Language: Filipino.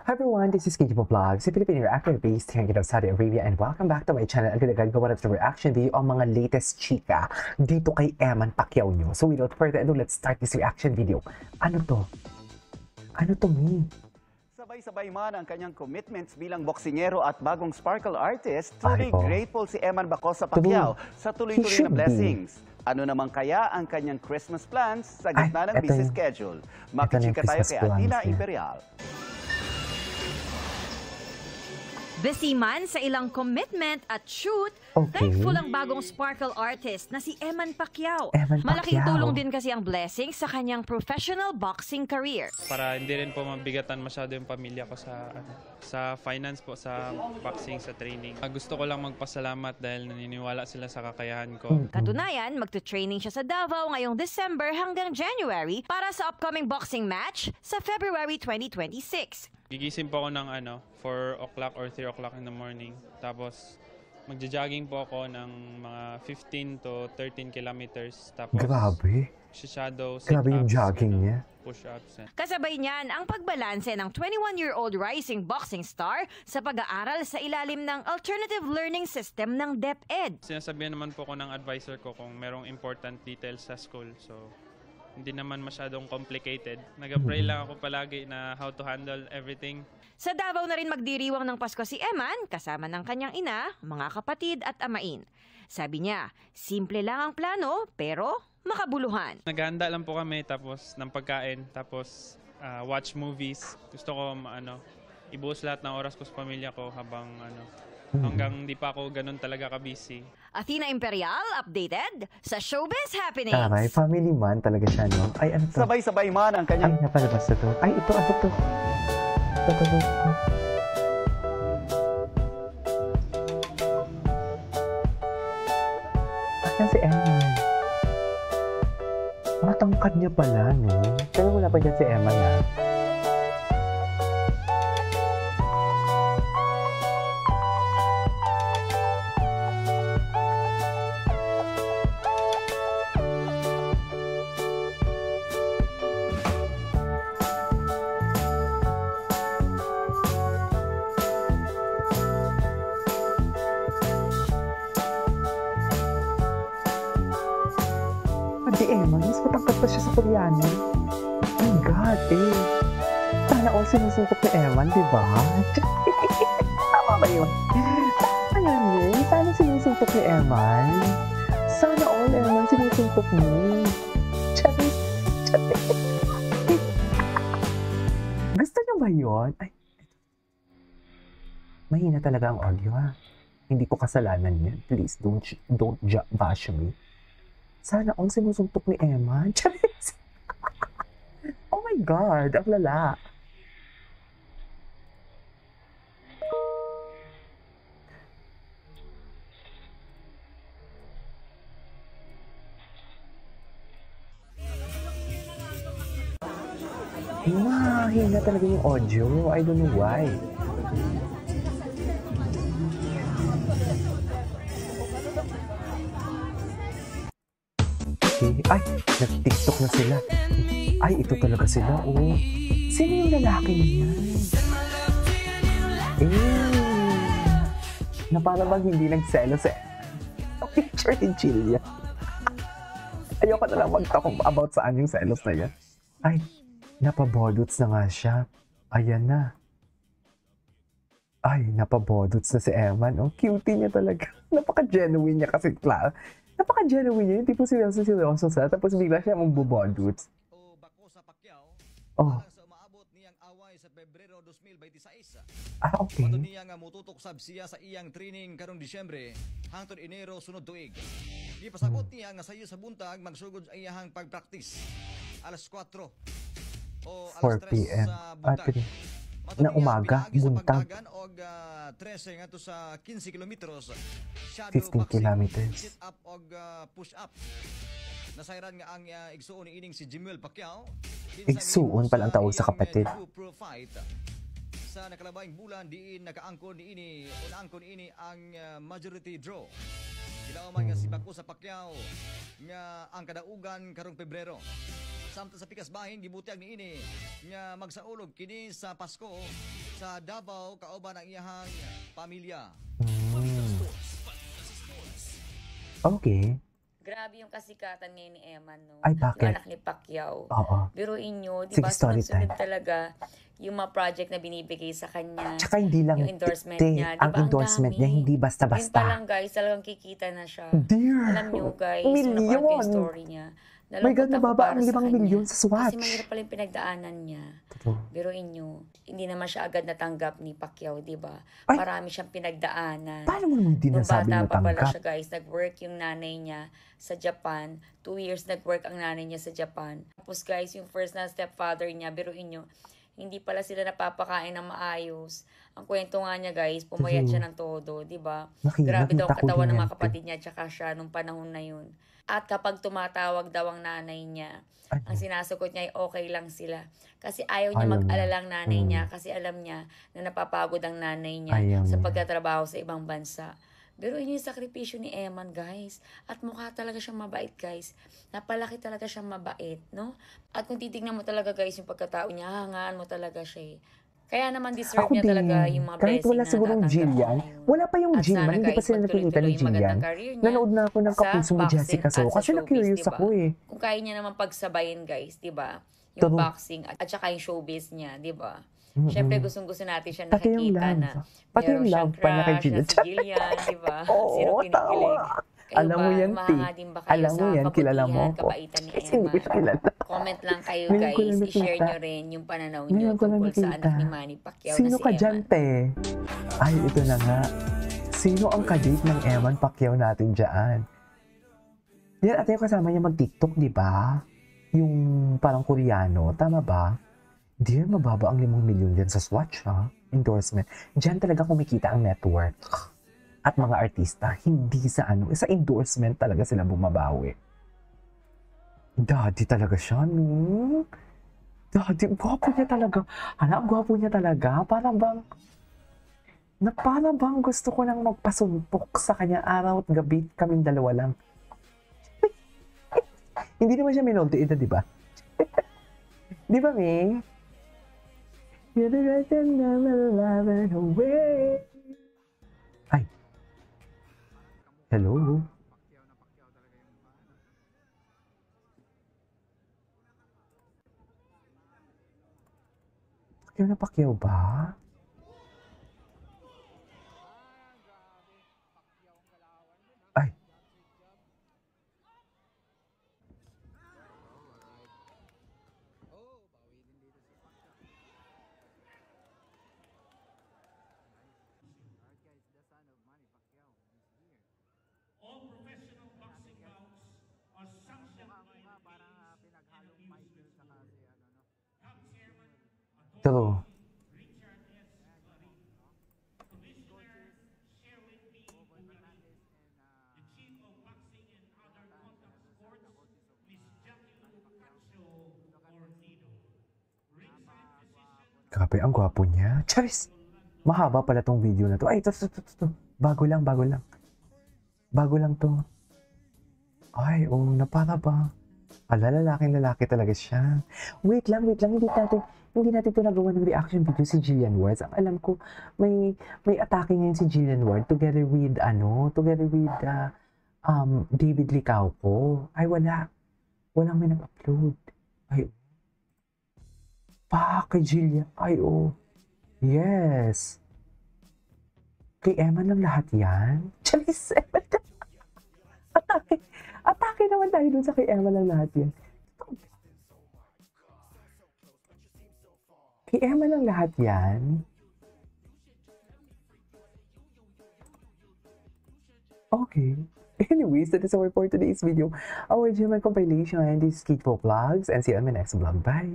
Hi everyone, this is KJ Vlogs, a Filipino reactor based here in Saudi Arabia, and welcome back to my channel. Ang gagawa na ito reaction video ang mga latest chika dito kay Eman Pacquiao nyo. So without further ado, let's start this reaction video. Ano to? Ano to, me? Sabay-sabay man ang kanyang commitments bilang boksingero at bagong sparkle artist, truly grateful si Eman Bacosa Pacquiao sa tuloy-tuloy na blessings. Ano naman kaya ang kanyang Christmas plans sa gitna ng busy schedule? Makichika tayo kay Athena Imperial. Busy man sa ilang commitment at shoot, thankful ang bagong sparkle artist na si Eman Pacquiao. Malaking tulong din kasi ang blessing sa kanyang professional boxing career. Para hindi rin po mabigatan masyado yung pamilya ko sa finance po, sa boxing, sa training. Gusto ko lang magpasalamat dahil naniniwala sila sa kakayahan ko. Katunayan, magte-training siya sa Davao ngayong December hanggang January para sa upcoming boxing match sa February 2026. Gigising po ako ng 4 o'clock or 3 o'clock in the morning. Tapos magja-jogging po ako ng mga 15 to 13 kilometers. Tapos grabe. Shadow, grabe yung jogging niya. Push-ups. Kasabay niyan ang pagbalanse ng 21-year-old rising boxing star sa pag-aaral sa ilalim ng alternative learning system ng DepEd. Sinasabihan naman po ko ng advisor ko kung merong important details sa school. So hindi naman masyadong complicated. Nag-pray lang ako palagi na how to handle everything. Sa Davao na rin magdiriwang ng Pasko si Eman kasama ng kanyang ina, mga kapatid at amain. Sabi niya, simple lang ang plano pero makabuluhan. Naghahanda lang po kami tapos ng pagkain, tapos watch movies. Gusto ko ibuhos lahat ng oras ko sa pamilya ko habang hanggang di pa ako ganun talaga ka-busy. Athena Imperial, updated sa Showbiz Happenings. Taray, family man talaga siya, no? Ay, ano to? Sabay-sabay man ang kanyang... Ay, napalabas na to. Ay, ito, ano to? Ito. Ayan si Eman. Matangkad niya pala, no? Pero wala pa dyan si Eman, ha? Si Eman, mas matangkad pa siya sa Koreano. Oh my God, sana all sinusungkot ni Eman, di ba? Tama ba yun? Tama yun, sana sinusungkot ni Eman. Sana all Eman sinusungkot mo. Charis. Gusto niyo ba yun? Ay, mahina talaga ang audio, ha? Hindi ko kasalanan yan. Please, don't bash me. Sana all sinusuntok ni Eman. Charis! Oh my God, ang lala. Mahina talaga yung audio. I don't know why. Ay, nag-TikTok na sila. Ay, ito talaga sila, oh. Sino yung lalaki niya? Na para bang hindi nagselos picture ni Jillian. Ayoko na lang mag-talk about saan yung selos na yan. Ay, napabodots na nga siya. Ayan na. Ay, napabodots na si Eman. Oh, cutie niya talaga. Napaka-genuine niya kasi, napaka-genuine niya. Hindi po seryoso siya. Tapos bigla siya magbobonduts. Oh. Sa umaabot niyang away sa Pebrero 2026. Okay. Mato niya nga mututok sab siya sa iyang training karong Disyembre hangtod Enero sunod tuig. Di pasabot niya nga sayo sa buntag magsugod sa iyang pagpractice. Alas 4 o alas 3 p.m. sa buntag. Na umaga, buntag. Og 13 ngadto sa 15 kilometros. 15 kilometers. Sit up og push up. Nasayran nga ang igsuon ni ining si Jimuel Pacquiao. Igsuon pala ang tawag sa kapatid. Sa nakalabaing bulan diin nakaangkon ni ini o naangkon ini ang majority draw. Ginaman nga si Bacosa Pacquiao nga ang kadaugan karong Pebrero. Samtang sa pikas bahin gibutiag ni ini nga magsaulog kini sa Pasko sa Davao kauban ang iyang pamilya. Okay. Grabe yung kasikatan ngayon ni Eman, no? Ay, bakit? Yung anak ni Pacquiao. Oo. Biruin nyo, di Sige, ba story sunod-sunod time. talaga yung mga project na binibigay sa kanya. Tsaka hindi lang Yung endorsement tiktik. niya. Di Ang ba, ang endorsement dami? niya, hindi Yun pa basta-basta. lang guys, talagang kikita na siya. Dear! Alam nyo guys, yung napanood ko yung Milyon! story niya. My God, Nalungkot ako nababa para ang sa 5 kanya. milyon sa Swatch. Kasi mahirap pala yung pinagdaanan niya. Totoo. Biruin nyo, hindi naman siya agad natanggap ni Pacquiao, di ba? Ay! Marami siyang pinagdaanan. Paano mo naman hindi Nung nasabi bata mo pa pala tanggap? siya guys, nag-work yung nanay niya sa Japan. 2 years nag-work ang nanay niya sa Japan. Tapos guys, yung first na stepfather niya, biruin nyo, hindi pala sila napapakain ng maayos. Ang kwento nga niya guys, pumayat siya ng todo, di ba? Grabe daw ang Nakita ko katawan din ng yan, mga kapatid niya tsaka siya nung panahon na yun. At kapag tumatawag daw ang nanay niya, ang sinasagot niya ay okay lang sila. Kasi ayaw niya Ayaw mag-alala ang nanay Mm. niya kasi alam niya na napapagod ang nanay niya Ayaw sa niya. pagtatrabaho sa ibang bansa. Pero yun yung sakripisyo ni Eman, guys. At mukha talaga siyang mabait, guys. Napalaki talaga siyang mabait, no? At kung titignan mo talaga, guys, yung pagkatao niya, hangaan mo talaga siya eh. Kaya naman deserve Ako niya talaga din. yung mga Kahit blessing wala na sigurong natatanggap Jillian, niya ngayon. wala pa yung At Jillian, sana, hindi pa guys, sila nakikita magtuloy-tuloy ni yung Jillian. magandang career niya Nanood na ako ng sa Kapuso mo, boxing Jessica at So, sa kasi showbiz, na-curious diba? ako eh. Kung kaya niya naman pagsabayin, guys, di ba? Yung True. boxing at saka yung showbiz niya, di ba? Mm-mm. Siyempre, gustong-gusto natin siya Pati yung nakikita love. na Pati yung meron siyang love pa niya kay crush na Jillian. si Jillian, di ba? Oo, Sino kinikilig? tama. Kayo Alam ba, mo yan, T. mahanga din ba kayo Alam mo sa yan, kilala mo kabutihan, ako. kabaitan ni Kasi hindi ko Eman? siya kilala. Comment lang kayo, Ngayon ko guys. lang I-share nakita. nyo rin yung pananaw nyo Ngayon ko lang tungkol sa nakita. anak ni Manny Pacquiao Sino na si ka dyan, Eman. te? Ay, ito na nga. Sino ang kadate ng Eman Pacquiao natin dyan? Yan, ate yung kasama niya mag-TikTok, di ba? Yung parang Koreano, tama ba? Dear, mababa ang 5 milyon dyan sa Swatch, ha? Endorsement. Diyan talaga kumikita ang network. At mga artista, hindi sa sa endorsement talaga sila bumabawi. Daddy talaga siya, no? Daddy, gwapo niya talaga. Hala, ang gwapo niya talaga. Para bang gusto ko nang magpasumpok sa kanya araw at gabi, kaming dalawa lang. Hindi naman siya minolto ito, di ba? Di ba, May? You're the right and I'm alive away. Ay. Hello? Pacquiao na Pacquiao ba? Ay. True. Grabe, ang gwapo niya. Charis! Mahaba pala tong video na to. Ay, ito. Bago lang. Bago lang to. Ay, oh, napara ba? Ala, lalaki talaga siya. Wait lang. Hindi natin ito nagawa ng reaction video si Jillian Ward. Ang alam ko, may atake ngayon si Jillian Ward together with David Licauco. Ay, wala. Walang may nag-upload. Ay, kay Jillian. Ay, oh. Yes. Kay Eman lang lahat yan. Charis, Eman. Atake naman tayo dun sa kay Eman lang lahat yan. Kay Eman lang lahat yan. Okay. Anyways, that is our for today's video. Our Gemma compilation. This is Kate Vlogs. And see you on my next vlog. Bye!